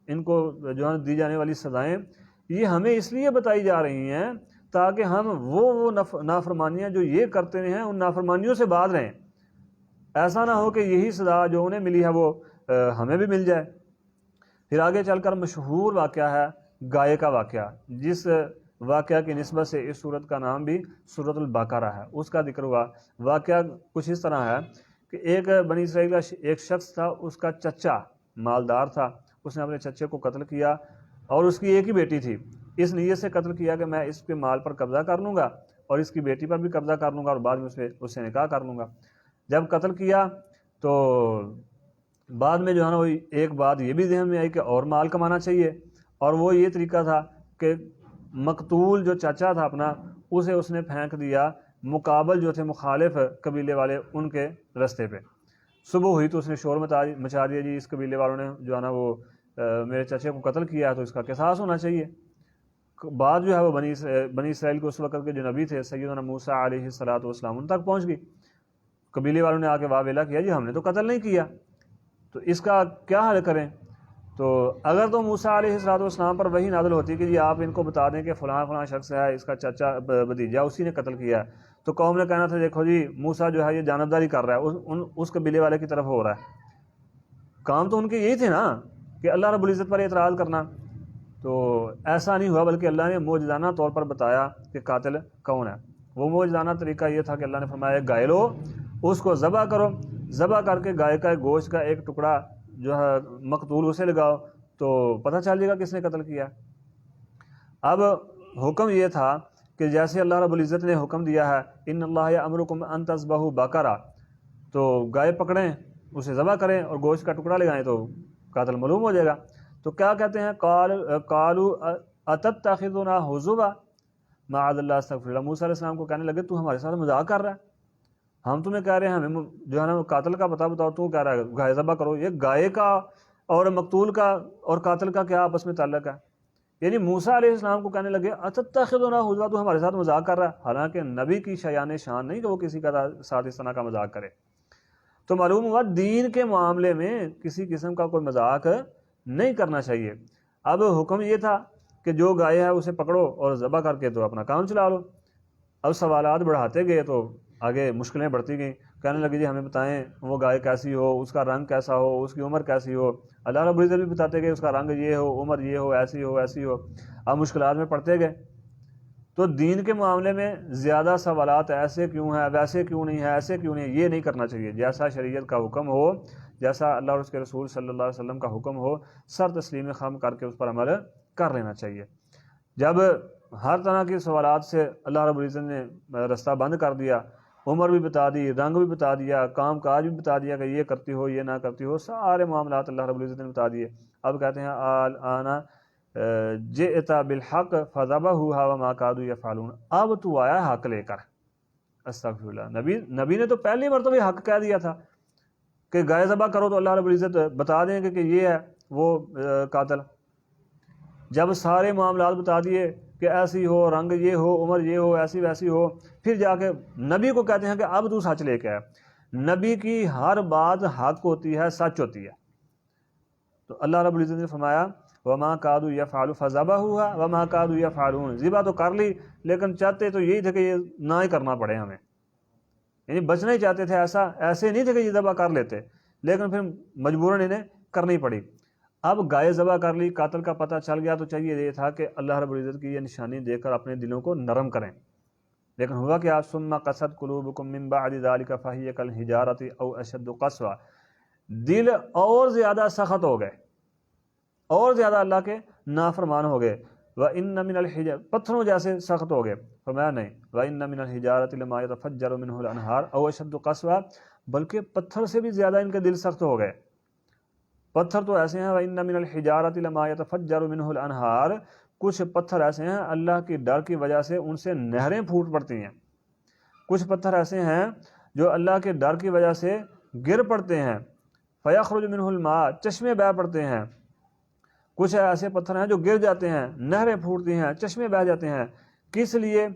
ان کو جو ہے دی جانے والی سزائیں، یہ ہمیں اس لیے بتائی جا رہی ہیں تاکہ ہم وہ نافرمانیاں جو یہ کرتے ہیں ان نافرمانیوں سے باز رہیں۔ ایسا نہ ہو کہ یہی سزا جو انہیں ملی ہے وہ ہمیں بھی مل جائے۔ پھر آگے چل کر مشہور واقعہ ہے گائے کا واقعہ، جس واقعہ کی نسبت سے اس سورت کا نام بھی سورۃ البقرہ ہے، اس کا ذکر ہوا۔ واقعہ کچھ اس طرح ہے کہ ایک بنی اسرائیل کا ایک شخص تھا، اس کا چچا مالدار تھا، اس نے اپنے چچے کو قتل کیا اور اس کی ایک ہی بیٹی تھی، اس نیت سے قتل کیا کہ میں اس کے مال پر قبضہ کر لوں گا اور اس کی بیٹی پر بھی قبضہ کر لوں گا اور بعد میں اس سے نکاح کر لوں گا۔ جب قتل کیا تو بعد میں جو ہے نا وہ ایک بات یہ بھی ذہن میں آئی کہ اور مال کمانا چاہیے، اور وہ یہ طریقہ تھا کہ مقتول جو چچا تھا اپنا اسے اس نے پھینک دیا مقابل جو تھے مخالف قبیلے والے ان کے رستے پہ۔ صبح ہوئی تو اس نے شور مچا دیا جی اس قبیلے والوں نے جو ہے نا وہ میرے چچے کو قتل کیا ہے تو اس کا قصاص ہونا چاہیے۔ بات جو ہے وہ بنی اسرائیل کے اس وقت کے جو نبی تھے سیدنا موسیٰ علیہ الصلوۃ والسلام ان تک پہنچ گئی۔ قبیلے والوں نے آ کے واویلا کیا جی ہم نے تو قتل نہیں کیا، تو اس کا کیا حل کریں؟ تو اگر تو موسیٰ علیہ الصلوۃ والسلام پر وحی نازل ہوتی کہ جی آپ ان کو بتا دیں کہ فلاں فلاں شخص ہے، اس کا چچا بھتیجا اسی نے قتل کیا ہے، تو قوم نے کہنا تھا دیکھو جی موسیٰ جو ہے یہ جانبداری کر رہا ہے، اس قبیلے والے کی طرف ہو رہا ہے۔ کام تو ان کے یہی تھے نا کہ اللہ رب العزت پر اعتراض کرنا، تو ایسا نہیں ہوا بلکہ اللہ نے معجزانہ طور پر بتایا کہ قاتل کون ہے۔ وہ معجزانہ طریقہ یہ تھا کہ اللہ نے فرمایا گائے لو، اس کو ذبح کرو، ذبح کر کے گائے کا گوشت کا ایک ٹکڑا جو ہے مقتول اسے لگاؤ تو پتہ چل جائے گا کس نے قتل کیا۔ اب حکم یہ تھا کہ جیسے اللہ رب العزت نے حکم دیا ہے ان اللہ یامرکم ان تذبحوا بقرہ، تو گائے پکڑیں اسے ذبح کریں اور گوشت کا ٹکڑا لگائیں تو قاتل معلوم ہو جائے گا۔ تو کیا کہتے ہیں قالوا اتتخذنا حزوا معاذ اللہ استغفر اللہ. موسیٰ علیہ السلام کو کہنے لگے تو ہمارے ساتھ مذاق کر رہا ہے, ہم تمہیں کہہ رہے ہیں ہمیں جو ہے نا قاتل کا پتہ بتاؤ, تو کہہ رہا ہے گائے ذبح کرو. یہ گائے کا اور مقتول کا اور قاتل کا کیا آپس میں تعلق ہے؟ یعنی موسیٰ علیہ السلام کو کہنے لگے اتتخذنا حزوا, تو ہمارے ساتھ مذاق کر رہا ہے, حالانکہ نبی کی شایان شان نہیں کہ وہ کسی کا ساتھ اس طرح کا مذاق کرے. تو معلوم ہوا دین کے معاملے میں کسی قسم کا کوئی مذاق نہیں کرنا چاہیے. اب حکم یہ تھا کہ جو گائے ہے اسے پکڑو اور ذبح کر کے تو اپنا کام چلا لو. اب سوالات بڑھاتے گئے تو آگے مشکلیں بڑھتی گئیں. کہنے لگے جی ہمیں بتائیں وہ گائے کیسی ہو, اس کا رنگ کیسا ہو, اس کی عمر کیسی ہو. اللہ رب العزت بھی بتاتے گئے اس کا رنگ یہ ہو, عمر یہ ہو, ایسی ہو ایسی ہو. اب مشکلات میں پڑتے گئے. تو دین کے معاملے میں زیادہ سوالات ایسے کیوں ہیں, ویسے کیوں نہیں ہے, ایسے کیوں نہیں, یہ نہیں کرنا چاہیے. جیسا شریعت کا حکم ہو, جیسا اللہ اور اس کے رسول صلی اللہ علیہ وسلم کا حکم ہو, سر تسلیم خم کر کے اس پر عمل کر لینا چاہیے. جب ہر طرح کے سوالات سے اللہ رب العزت نے رستہ بند کر دیا, عمر بھی بتا دی, رنگ بھی بتا دیا, کام کاج بھی بتا دیا کہ یہ کرتی ہو یہ نہ کرتی ہو, سارے معاملات اللہ رب العزت نے بتا دیے. اب کہتے ہیں آنا جئت بالحق فذبحوها وما كادوا يفعلون, اب تو آیا حق لے کر. استغفر اللہ. نبی نے تو پہلی مرتبہ حق کہہ دیا تھا کہ گائے ذبح کرو تو اللہ رب العزت بتا دیں گے کہ یہ ہے وہ قاتل. جب سارے معاملات بتا دیے کہ ایسی ہو, رنگ یہ ہو, عمر یہ ہو, ایسی ویسی ہو, پھر جا کے نبی کو کہتے ہیں کہ اب تو سچ لے کے آیا. نبی کی ہر بات حق ہوتی ہے, سچ ہوتی ہے. تو اللہ رب العزت نے فرمایا وما كادوا يفعلون فذبحوها وما كادوا يفعلون, ذبح تو کر لی لیکن چاہتے تو یہی تھے کہ یہ نہ ہی کرنا پڑے ہمیں, یعنی بچنا ہی چاہتے تھے. ایسے نہیں تھے کہ یہ ذبح کر لیتے, لیکن پھر مجبوراً انہیں کرنی پڑی. اب گائے ذبح کر لی, قاتل کا پتہ چل گیا, تو چاہیے یہ تھا کہ اللہ رب العزت کی یہ نشانی دیکھ کر اپنے دلوں کو نرم کریں. لیکن ہوا کہ ثم قست قلوبکم من بعد ذلك فهي كالحجارة او اشد قسوة, دل اور زیادہ سخت ہو گئے, اور زیادہ اللہ کے نافرمان ہو گئے. وَإِنَّ مِنَ الْحِجَارَةِ, پتھروں جیسے سخت ہو گئے. فرمایا نہیں, وَإِنَّ مِنَ الْحِجَارَةِ لَمَا يَتَفَجَّرُ مِنْهُ الْأَنْهَارُ أَوْ أَشَدُّ قَسْوَةً, بلکہ پتھر سے بھی زیادہ ان کے دل سخت ہو گئے. پتھر تو ایسے ہیں وَإِنَّ مِنَ الْحِجَارَةِ لَمَا يَتَفَجَّرُ مِنْهُ الْأَنْهَارُ, کچھ پتھر ایسے ہیں اللہ کی ڈر کی وجہ سے ان سے نہریں پھوٹ پڑتی ہیں. کچھ پتھر ایسے ہیں جو اللہ کے ڈر کی وجہ سے گر پڑتے ہیں. فَيَخْرُجُ مِنْهُ الْمَاءُ, چشمے بہہ پڑتے ہیں. کچھ ایسے پتھر ہیں جو گر جاتے ہیں, نہریں پھوٹتی ہیں, چشمے بہہ جاتے ہیں. کس لیے؟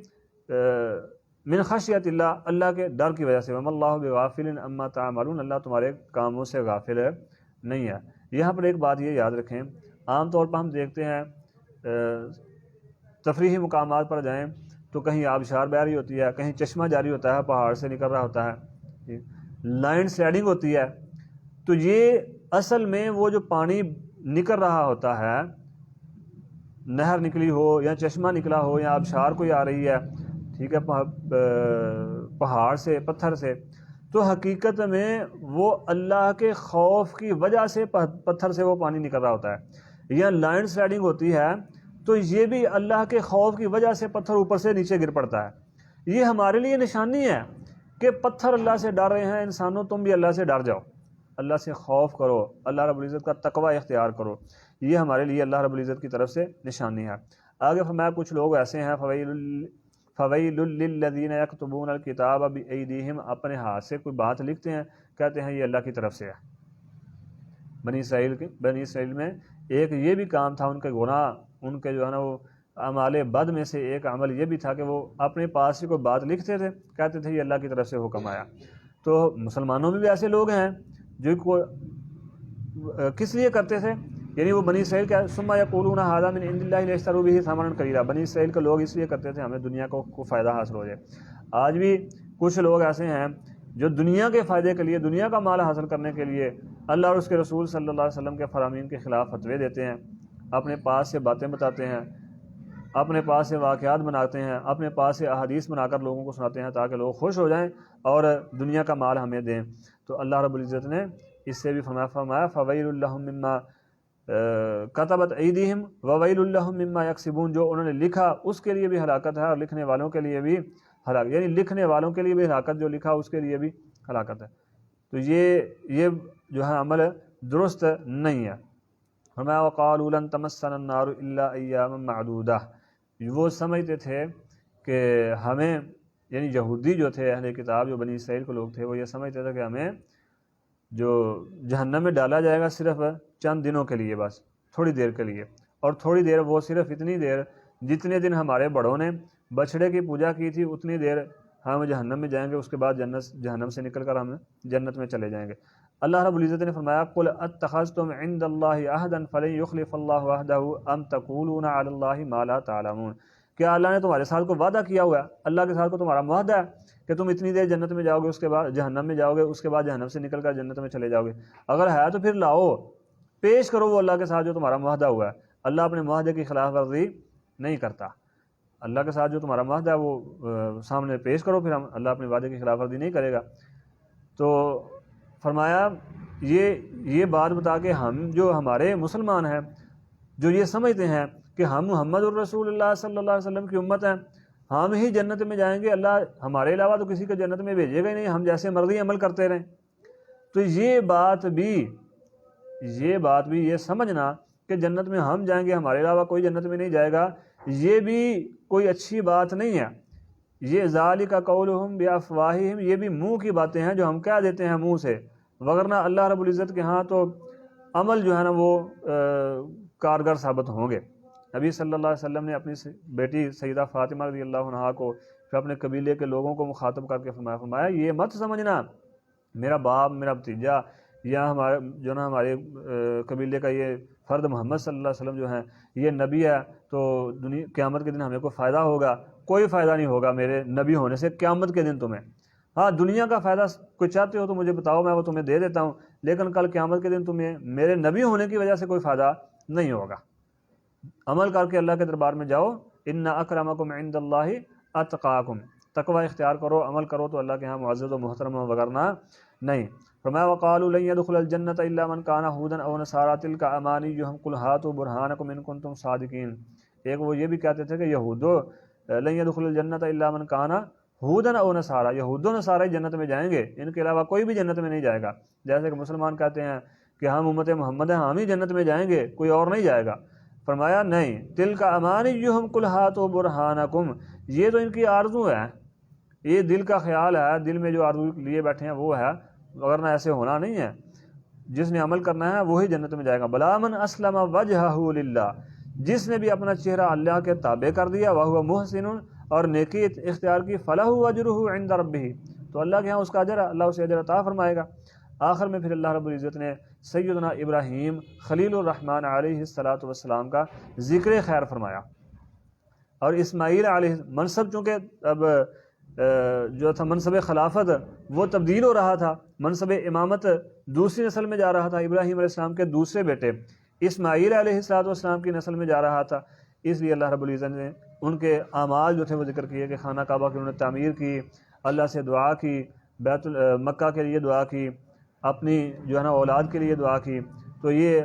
من خشیت اللہ, اللہ کے ڈر کی وجہ سے. وَمَا اللَّهُ بِغَافِلٍ عَمَّا تَعْمَلُونَ, اللہ تمہارے کاموں سے غافل نہیں ہے. یہاں پر ایک بات یہ یاد رکھیں, عام طور پر ہم دیکھتے ہیں تفریحی مقامات پر جائیں تو کہیں آبشار بہ رہی ہوتی ہے, کہیں چشمہ جاری ہوتا ہے, پہاڑ سے نکل رہا ہوتا ہے, لائن سلائڈنگ ہوتی ہے. تو یہ اصل میں وہ جو پانی نکل رہا ہوتا ہے, نہر نکلی ہو یا چشمہ نکلا ہو یا آبشار کوئی آ رہی ہے, ٹھیک ہے, پہاڑ سے, پتھر سے, تو حقیقت میں وہ اللہ کے خوف کی وجہ سے پتھر سے وہ پانی نکل رہا ہوتا ہے. یا لائن سلائڈنگ ہوتی ہے تو یہ بھی اللہ کے خوف کی وجہ سے پتھر اوپر سے نیچے گر پڑتا ہے. یہ ہمارے لیے نشانی ہے کہ پتھر اللہ سے ڈر رہے ہیں. انسانوں تم بھی اللہ سے ڈر جاؤ, اللہ سے خوف کرو, اللہ رب العزت کا تقوی اختیار کرو. یہ ہمارے لیے اللہ رب العزت کی طرف سے نشانی ہے. آگے فرمایا کچھ لوگ ایسے ہیں فَوَيْلٌ لِّلَّذِينَ يَكْتُبُونَ الْكِتَابَ بِأَيْدِيهِمْ, اپنے ہاتھ سے کوئی بات لکھتے ہیں, کہتے ہیں یہ اللہ کی طرف سے ہے. بنی اسرائیل میں ایک یہ بھی کام تھا, ان کے گناہ, ان کے جو ہے نا وہ اعمال بد میں سے ایک عمل یہ بھی تھا کہ وہ اپنے پاس سے کوئی بات لکھتے تھے, کہتے تھے یہ اللہ کی طرف سے حکم آیا. تو مسلمانوں میں بھی ایسے لوگ ہیں جو کس لیے کرتے تھے, یعنی وہ بنی اسرائیل کا ثم یقولون ھذا من عند اللہ لیشتروا بہ ثمنا قلیلا, بنی اسرائیل کے لوگ اس لیے کرتے تھے ہمیں دنیا کو فائدہ حاصل ہو جائے. آج بھی کچھ لوگ ایسے ہیں جو دنیا کے فائدے کے لیے, دنیا کا مال حاصل کرنے کے لیے اللہ اور اس کے رسول صلی اللہ علیہ وسلم کے فرامین کے خلاف فتوے دیتے ہیں, اپنے پاس سے باتیں بتاتے ہیں, اپنے پاس سے واقعات بناتے ہیں, اپنے پاس سے احادیث بنا کر لوگوں کو سناتے ہیں تاکہ لوگ خوش ہو جائیں اور دنیا کا مال ہمیں دیں. تو اللہ رب العزت نے اس سے بھی فرمایا فَوَيْلٌ لَّهُم مِّمَّا كَتَبَتْ أَيْدِيهِمْ وَوَيْلٌ لَّهُم مِّمَّا يَكْسِبُونَ, جو انہوں نے لکھا اس کے لیے بھی ہلاکت ہے اور لکھنے والوں کے لیے بھی ہلاکت, یعنی لکھنے والوں کے لیے بھی ہلاکت, جو لکھا اس کے لیے بھی ہلاکت ہے. تو یہ جو ہے عمل درست نہیں ہے. فرمایا وقالوا لن تمسنا النار الا ایاما معدودہ، وہ سمجھتے تھے کہ ہمیں، یعنی یہودی جو تھے اہل کتاب جو بنی اسرائیل کے لوگ تھے، وہ یہ سمجھتے تھے کہ ہمیں جو جہنم میں ڈالا جائے گا صرف چند دنوں کے لیے، بس تھوڑی دیر کے لیے، اور تھوڑی دیر وہ صرف اتنی دیر جتنے دن ہمارے بڑوں نے بچھڑے کی پوجا کی تھی اتنی دیر ہم جہنم میں جائیں گے، اس کے بعد جہنم سے نکل کر ہم جنت میں چلے جائیں گے۔ اللہ رب العزت نے فرمایا قل اتخذتم عند اللہ عہدا فلن یخلف اللہ عہدہ ام تقولون علی اللہ ما لا تعلمون، کیا اللہ نے تمہارے ساتھ کو وعدہ کیا ہوا ہے، اللہ کے ساتھ کو تمہارا معاہدہ ہے کہ تم اتنی دیر جنت میں جاؤ گے، اس کے بعد جہنم میں جاؤ گے، اس کے بعد جہنم سے نکل کر جنت میں چلے جاؤ گے؟ اگر ہے تو پھر لاؤ، پیش کرو وہ اللہ کے ساتھ جو تمہارا معاہدہ ہوا ہے۔ اللہ اپنے معاہدے کی خلاف ورزی نہیں کرتا، اللہ کے ساتھ جو تمہارا معاہدہ ہے وہ سامنے پیش کرو، پھر اللہ اپنے وعدے کی خلاف ورزی نہیں کرے گا۔ تو فرمایا یہ بات بتا کے ہم جو ہمارے مسلمان ہیں جو یہ سمجھتے ہیں کہ ہم محمد الرسول اللہ صلی اللہ علیہ وسلم کی امت ہیں، ہم ہی جنت میں جائیں گے، اللہ ہمارے علاوہ تو کسی کو جنت میں بھیجے گا ہی نہیں، ہم جیسے مرضی عمل کرتے رہیں، تو یہ بات بھی یہ سمجھنا کہ جنت میں ہم جائیں گے، ہمارے علاوہ کوئی جنت میں نہیں جائے گا، یہ بھی کوئی اچھی بات نہیں ہے۔ یہ ذالک قولہم بافواہہم، یہ بھی منہ کی باتیں ہیں جو ہم کہہ دیتے ہیں منہ سے، وگرنہ اللہ رب العزت کے ہاں تو عمل جو ہے نا وہ کارگر ثابت ہوں گے۔ نبی صلی اللہ علیہ وسلم نے اپنی بیٹی سیدہ فاطمہ رضی اللہ عنہا کو پھر اپنے قبیلے کے لوگوں کو مخاطب کر کے فرمایا یہ مت سمجھنا میرا باپ، میرا بھتیجا یا ہمارے قبیلے کا یہ فرد محمد صلی اللہ علیہ وسلم جو ہیں یہ نبی ہے تو قیامت کے دن ہمیں کوئی فائدہ ہوگا؟ کوئی فائدہ نہیں ہوگا میرے نبی ہونے سے قیامت کے دن تمہیں۔ ہاں دنیا کا فائدہ کوئی چاہتے ہو تو مجھے بتاؤ، میں وہ تمہیں دے دیتا ہوں، لیکن کل قیامت کے دن تمہیں میرے نبی ہونے کی وجہ سے کوئی فائدہ نہیں ہوگا۔ عمل کر کے اللہ کے دربار میں جاؤ، ان اکرمکم عند اللہ اتقاکم، تقوی اختیار کرو، عمل کرو تو اللہ کے ہاں معزز و محترم ہو، وگرنہ نہیں۔ فرمایا وقالوا لن يدخل الجنة الا من كان هودا او نصارى تلك امانيهم قل هاتوا برهانكم ان كنتم صادقين۔ ایک وہ یہ بھی کہتے تھے کہ یہودو لن يدخل الجنة الا من كان ہودا او نصارى، یہود و نصارہ جنت میں جائیں گے، ان کے علاوہ کوئی بھی جنت میں نہیں جائے گا۔ جیسے کہ مسلمان کہتے ہیں کہ ہم امت محمد ہیں، ہم ہی جنت میں جائیں گے، کوئی اور نہیں جائے گا۔ فرمایا نہیں، تلک امانیہم قل ہاتوا برہانکم، یہ تو ان کی آرزو ہے، یہ دل کا خیال ہے، دل میں جو آرزو لیے بیٹھے ہیں وہ ہے، ورنہ ایسے ہونا نہیں ہے۔ جس نے عمل کرنا ہے وہی جنت میں جائے گا۔ بلا من اسلم وجہہ للہ، جس نے بھی اپنا چہرہ اللہ کے تابع کر دیا، وہو محسن، اور نیکی اختیار کی، فلہ اجرہ عند ربہ، تو اللہ کے ہاں اس کا اجر، اللہ اسے اجر عطا فرمائے گا۔ آخر میں پھر اللہ رب العزت نے سیدنا ابراہیم خلیل الرحمن علیہ السلام کا ذکر خیر فرمایا، اور اسماعیل علیہ منصب، چونکہ اب جو تھا منصب خلافت وہ تبدیل ہو رہا تھا، منصب امامت دوسری نسل میں جا رہا تھا، ابراہیم علیہ السلام کے دوسرے بیٹے اسماعیل علیہ السلام کی نسل میں جا رہا تھا، اس لیے اللہ رب العزت نے ان کے اعمال جو تھے وہ ذکر کیے کہ خانہ کعبہ کی انہوں نے تعمیر کی، اللہ سے دعا کی، مکہ کے لیے دعا کی، اپنی جو ہے نا اولاد کے لیے دعا کی، تو یہ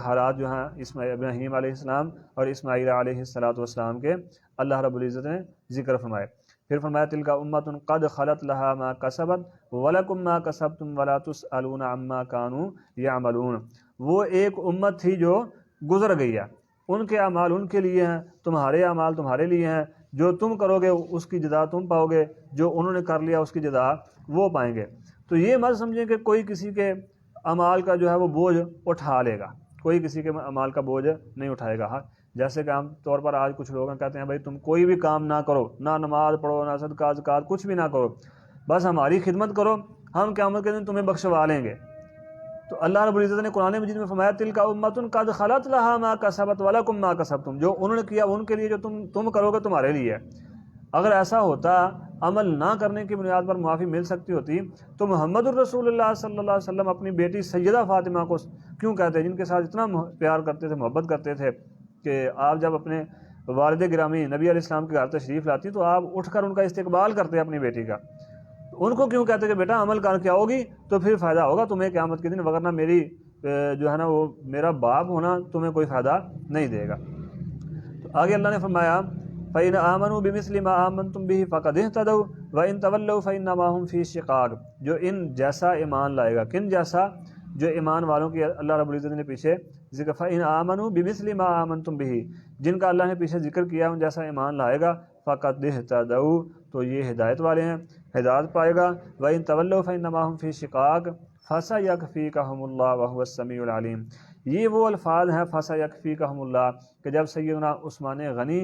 حالات جو ہیں ابراہیم علیہ السلام اور اسماعیل علیہ السلام کے اللہ رب العزت نے ذکر فرمائے۔ پھر فرمایا تلک امۃ قد خلت لها ما کسبت ولکم ما کسبتم ولا تسألون عما كانوا یعملون، وہ ایک امت تھی جو گزر گئی ہے، ان کے اعمال ان کے لیے ہیں، تمہارے اعمال تمہارے لیے ہیں، جو تم کرو گے اس کی جزا تم پاؤ گے، جو انہوں نے کر لیا اس کی جزا وہ پائیں گے۔ تو یہ مت سمجھیں کہ کوئی کسی کے اعمال کا جو ہے وہ بوجھ اٹھا لے گا، کوئی کسی کے اعمال کا بوجھ نہیں اٹھائے گا۔ جیسے کہ عام طور پر آج کچھ لوگ کہتے ہیں بھائی تم کوئی بھی کام نہ کرو، نہ نماز پڑھو، نہ صدقہ زکوٰۃ، کچھ بھی نہ کرو، بس ہماری خدمت کرو، ہم قیامت کے دن تمہیں بخشوا لیں گے۔ تو اللہ رب العزت نے قرآن مجید میں فرمایا تلک امۃ قد خلت لها ما کسبت ولکم ما کسبتم، جو انہوں نے کیا ان کے لیے، جو تم کرو گے تمہارے لیے ہے۔ اگر ایسا ہوتا، عمل نہ کرنے کی بنیاد پر معافی مل سکتی ہوتی، تو محمد الرسول اللہ صلی اللہ علیہ وسلم اپنی بیٹی سیدہ فاطمہ کو کیوں کہتے، جن کے ساتھ اتنا پیار کرتے تھے، محبت کرتے تھے، کہ آپ جب اپنے والد گرامی نبی علیہ السلام کے گھر تشریف لاتی تو آپ اٹھ کر ان کا استقبال کرتے اپنی بیٹی کا، ان کو کیوں کہتے کہ بیٹا عمل کر کے آؤ گی تو پھر فائدہ ہوگا تمہیں قیامت کے دن، وگرنہ میری جو ہے نا وہ میرا باپ ہونا تمہیں کوئی فائدہ نہیں دے گا۔ تو آگے اللہ نے فرمایا فَإِنْ آمَنُوا بِمِثْلِ مَا آمَنْتُمْ بِهِ فَقَدِ اهْتَدَوْا وَإِنْ تَوَلَّوْا فَإِنَّمَا هُمْ فِي شِقَاقٍ، جو ان جیسا ایمان لائے گا، کن جیسا؟ جو ایمان والوں کی اللہ رب العزت نے پیچھے ذکر فَإِنْ آمَنُوا بِمِثْلِ مَا آمَنْتُمْ بِهِ، جن کا اللہ نے پیچھے ذکر کیا ان جیسا ایمان لائے گا، فَقَدْ اهْتَدَوْا تو یہ ہدایت والے ہیں، ہدایت پائے گا، وَإِنْ تَوَلَّوْا فَإِنَّمَا هُمْ فِي شِقَاقٍ فَسَيَكْفِيكَهُمُ اللَّهُ وَهُوَ السَّمِيعُ الْعَلِيمُ۔ یہ وہ الفاظ ہیں فَسَيَكْفِيكَهُمُ اللَّهُ کہ جب سیدنا عثمان غنی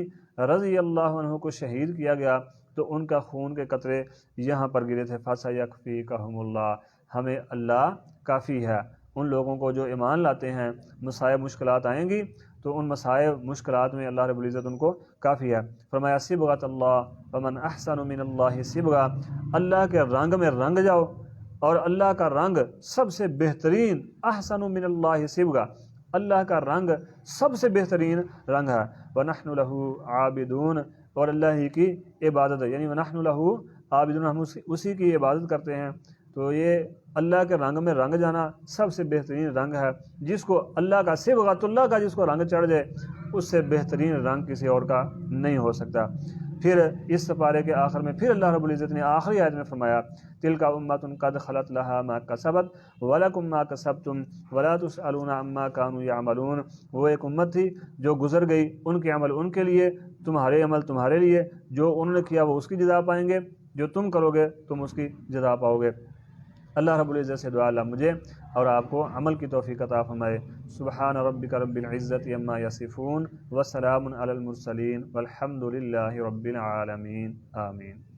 رضی اللہ عنہ کو شہید کیا گیا تو ان کا خون کے قطرے یہاں پر گرے تھے، فَسَيَكْفِيكَهُمُ اللَّهُ ہمیں اللہ کافی ہے۔ ان لوگوں کو جو ایمان لاتے ہیں مصائب مشکلات آئیں گی تو ان مصائب مشکلات میں اللہ رب العزت ان کو کافی ہے۔ فرمایا صبغۃ اللہ ومن احسن من اللہ صبغہ، اللہ کے رنگ میں رنگ جاؤ اور اللہ کا رنگ سب سے بہترین، احسن من اللہ صبغہ، اللہ کا رنگ سب سے بہترین رنگ ہے، وَنَحْنُ لَهُ عَابِدُونَ اور اللہ ہی کی عبادت ہے، یعنی وَنَحْنُ لَهُ عَابِدُونَ ہم اسی کی عبادت کرتے ہیں۔ تو یہ اللہ کے رنگ میں رنگ جانا سب سے بہترین رنگ ہے، جس کو اللہ کا صبغۃ اللہ کا جس کو رنگ چڑھ جائے اس سے بہترین رنگ کسی اور کا نہیں ہو سکتا۔ پھر اس سپارے کے آخر میں پھر اللہ رب العزت نے آخری آیت میں فرمایا تِلْکَ أُمَّةٌ قَدْ خَلَتْ لَهَا مَا كَسَبَتْ وَلَكُمْ مَا كَسَبْتُمْ وَلَا تُسْأَلُونَ عَمَّا كَانُوا يَعْمَلُونَ، وہ ایک امت تھی جو گزر گئی، ان کے عمل ان کے لیے، تمہارے عمل تمہارے لیے، جو انہوں نے کیا وہ اس کی جزا پائیں گے، جو تم کرو گے تم اس کی جزا پاؤ گے۔ اللہ رب العزت سے دعا اللہ مجھے اور آپ کو عمل کی توفیق عطا فرمائے۔ سبحان ربک رب العزت عما یصفون وسلام علی المرسلین والحمد للہ رب العالمین، آمین۔